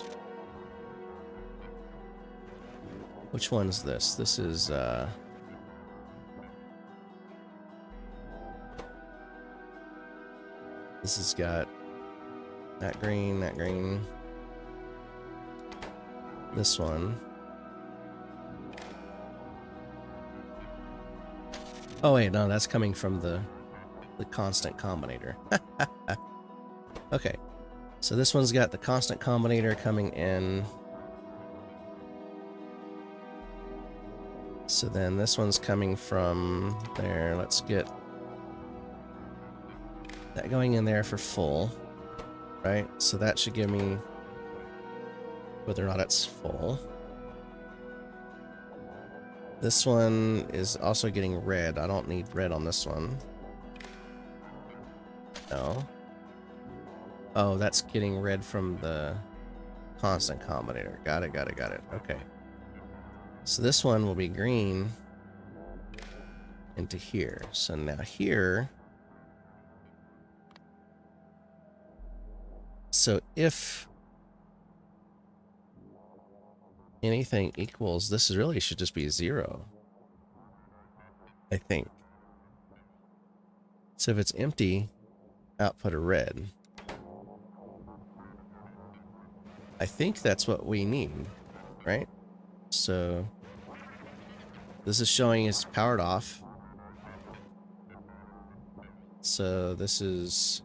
Which one is this? This is, this has got that green, this one. Oh wait, no, that's coming from the constant combinator. Okay, so this one's got the constant combinator coming in. So then this one's coming from there. Let's get that going in there for full, right? So that should give me whether or not it's full. This one is also getting red. I don't need red on this one. No. Oh, that's getting red from the constant combinator. Got it. Okay. So this one will be green into here. So now here. So if anything equals, this really should just be 0. I think. So if it's empty, output a red. I think that's what we need, right? So this is showing it's powered off. So this is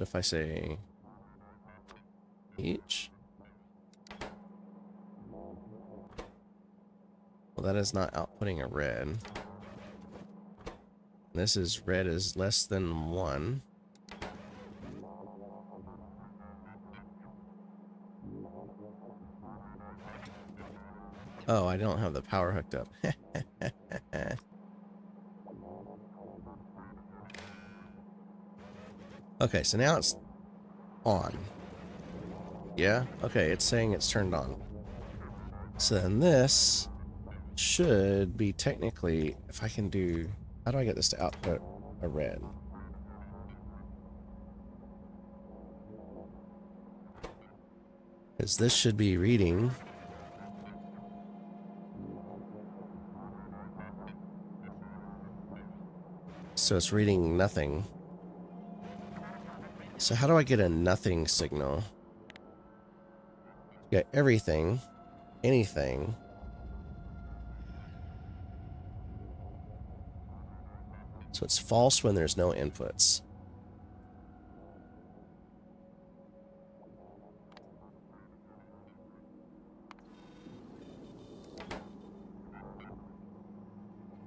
What if I say each? Well, that is not outputting a red. This is red is less than 1. Oh, I don't have the power hooked up. Okay, so now it's on. Yeah? Okay, it's saying it's turned on. So then this should be technically, if I can do, how do I get this to output a red? Because this should be reading. So it's reading nothing. So how do I get a nothing signal? You got everything, anything. So it's false when there's no inputs.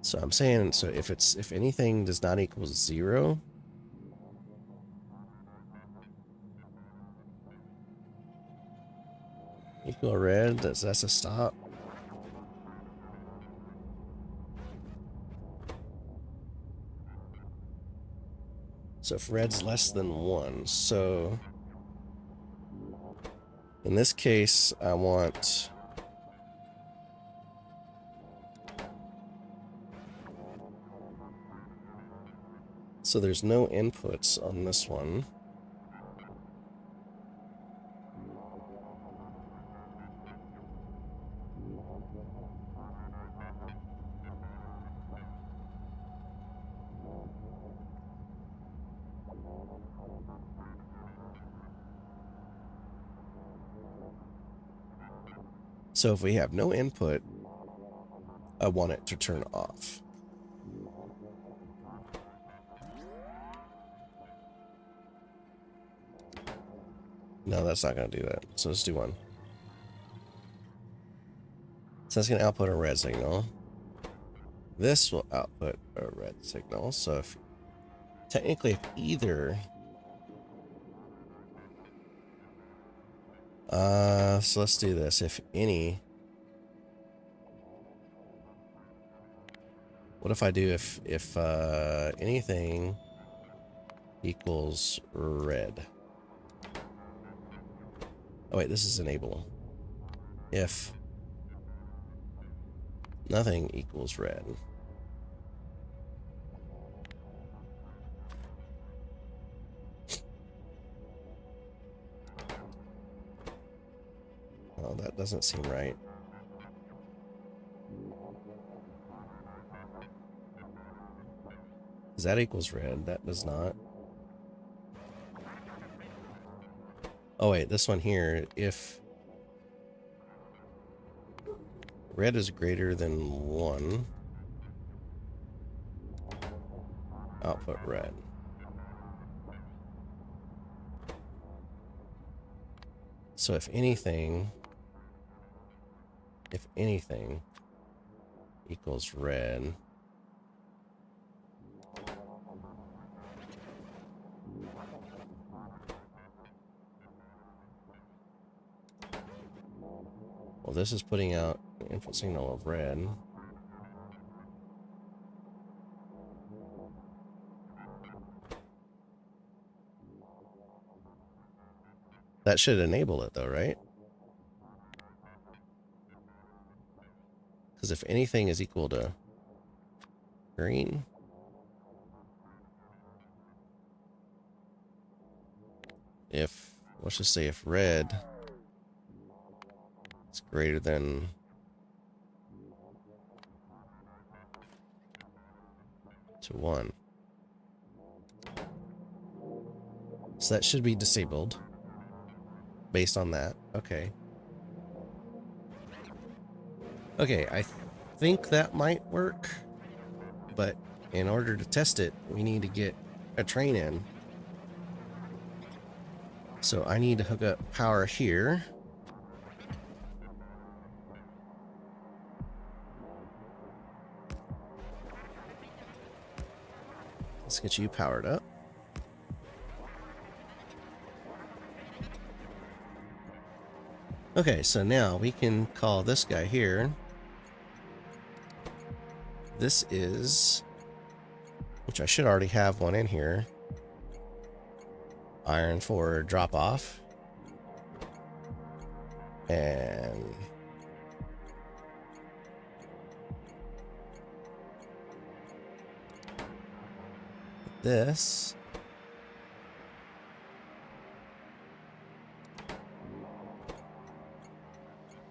So I'm saying, so if anything does not equal 0, equal red, that's a stop. So if red's less than 1, so in this case, I want so there's no inputs on this one. So if we have no input, I want it to turn off. No, that's not going to do that. So let's do one. So that's going to output a red signal. This will output a red signal. So if technically if either so let's do this. If any, what if I do if anything equals red? Oh wait, this is enable. If nothing equals red. Oh, that doesn't seem right. Because that equals red. That does not. Oh wait, this one here, if red is greater than 1, output red. So if anything equals red, well, this is putting out an input signal of red. That should enable it though, right? Because if anything is equal to green, if, let's just say if red is greater than to 1. So that should be disabled based on that. Okay. Okay, I think that might work, but in order to test it, we need to get a train in. So I need to hook up power here. Let's get you powered up. Okay, so now we can call this guy here. This is, which I should already have one in here. Iron for drop off. And this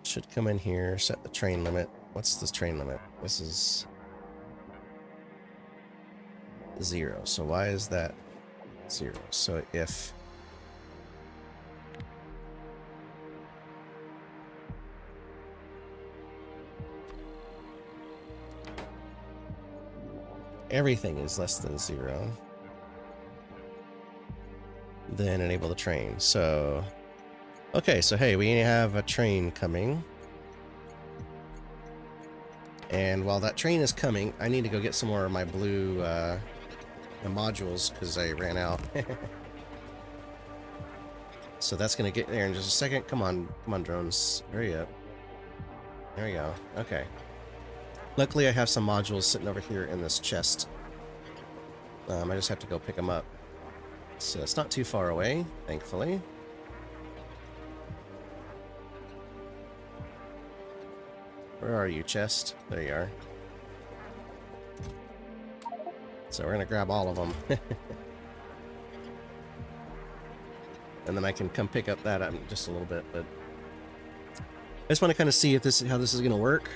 should come in here, set the train limit. What's this train limit? This is 0. So why is that 0? So if everything is less than 0, then enable the train. So okay, so hey, we have a train coming. And while that train is coming, I need to go get some more of my blue modules because I ran out. So that's going to get there in just a second. Come on, drones. Hurry up. There we go. Okay. Luckily, I have some modules sitting over here in this chest. I just have to go pick them up. So it's not too far away, thankfully. Where are you, chest? There you are. So we're gonna grab all of them. And then I can come pick up that just a little bit, but I just want to kind of see if how this is gonna work.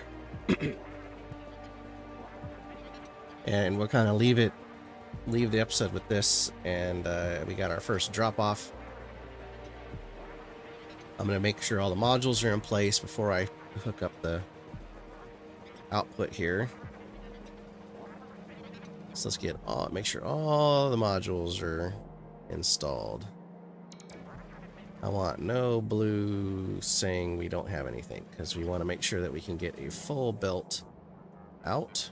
And we'll kind of leave the episode with this, and we got our first drop off. I'm gonna make sure all the modules are in place before I hook up the output here. So let's make sure all the modules are installed. I want no blue saying we don't have anything, because we want to make sure that we can get a full belt out.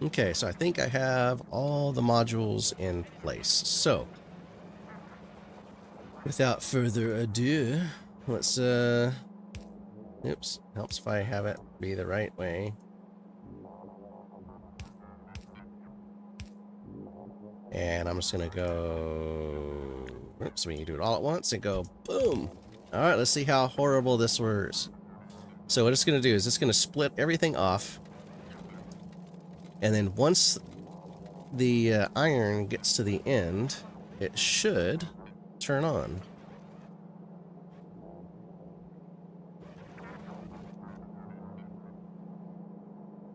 Okay, so I think I have all the modules in place. So, without further ado, let's, oops, helps if I have it be the right way. And I'm just gonna go, oops, we can do it all at once and go boom. All right, let's see how horrible this works. So what it's gonna do is it's gonna split everything off. And then once the iron gets to the end, it should turn on.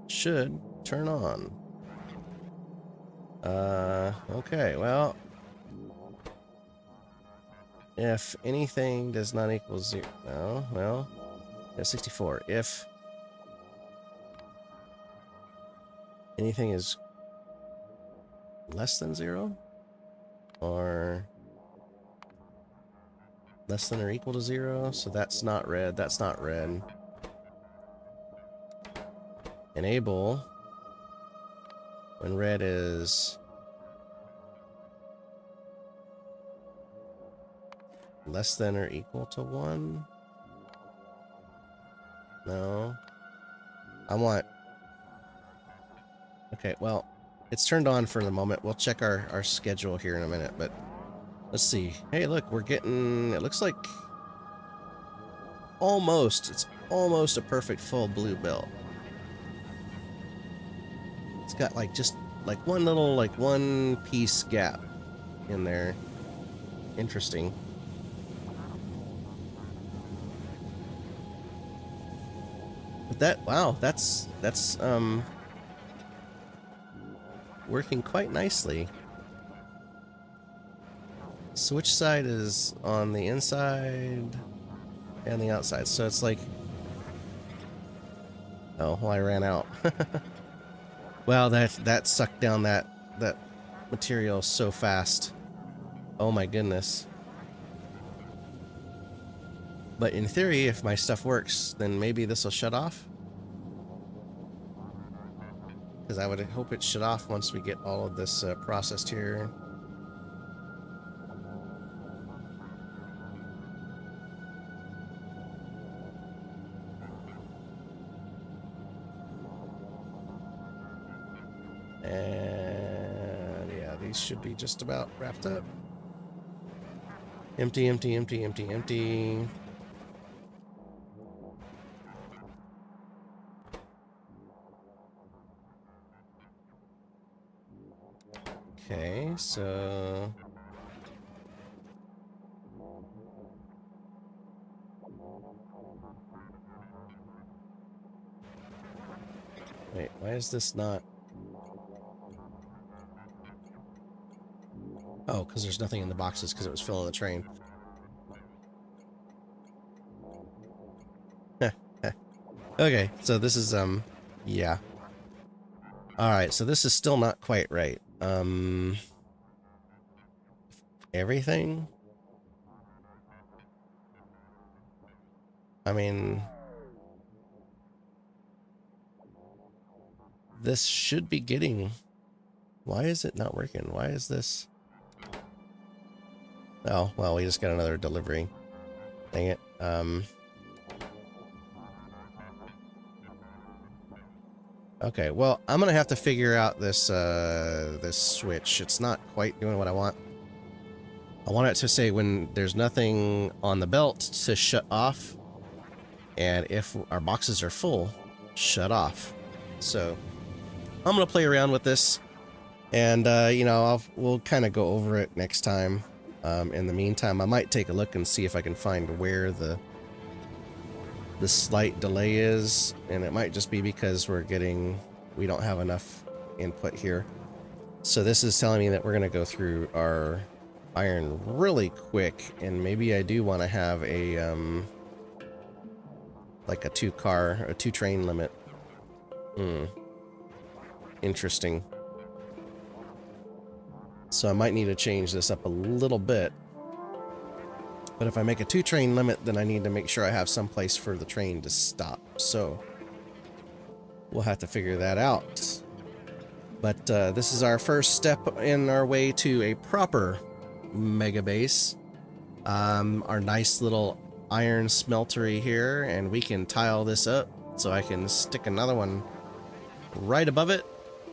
Should turn on. Okay, well, if anything does not equal 0, no, well, 64. If anything is less than 0, or less than or equal to 0, so that's not red, that's not red. Enable when red is less than or equal to 1. No. I want... Okay, well, it's turned on for the moment. We'll check our schedule here in a minute, but let's see. Hey, look, we're getting... It looks like it's almost a perfect full blue belt. It's got like just like one little one piece gap in there. Interesting. But that, wow, that's working quite nicely. So which side is on the inside and the outside? So it's like Oh, well, I ran out. Well, that sucked down that material so fast. Oh my goodness. But in theory, if my stuff works, then maybe this will shut off. Because I would hope it shut off once we get all of this processed here. And yeah, these should be just about wrapped up. Empty, empty, empty, empty, empty. Okay, so... Wait, why is this not... Oh, because there's nothing in the boxes because it was filling the train. Okay, so this is, yeah. Alright, so this is still not quite right. Everything? I mean... This should be getting... Why is it not working? Why is this... Oh, well, we just got another delivery. Dang it. Okay, well, I'm gonna have to figure out this, this switch. It's not quite doing what I want. I want it to say when there's nothing on the belt to shut off, and if our boxes are full, shut off. So, I'm gonna play around with this, and, you know, we'll kind of go over it next time. In the meantime, I might take a look and see if I can find where the slight delay is, and it might just be because we don't have enough input here. So this is telling me that we're gonna go through our iron really quick, and maybe I do want to have a like a two train limit. Interesting. So I might need to change this up a little bit. But if I make a 2 train limit, then I need to make sure I have some place for the train to stop. So we'll have to figure that out. But this is our first step in our way to a proper Megabase. Our nice little iron smeltery here, and we can tile this up so I can stick another one right above it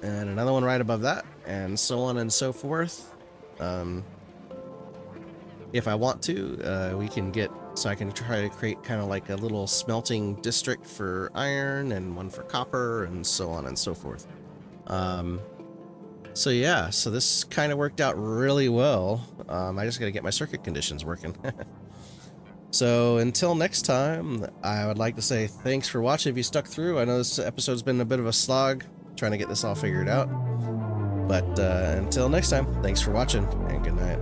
and another one right above that, and so on and so forth. If I want to, we can get, so I can try to create kind of like a little smelting district for iron and one for copper and so on and so forth. So yeah, so this kind of worked out really well. I just got to get my circuit conditions working. So until next time, I would like to say thanks for watching if you stuck through. I know this episode's been a bit of a slog trying to get this all figured out. But until next time, thanks for watching and good night.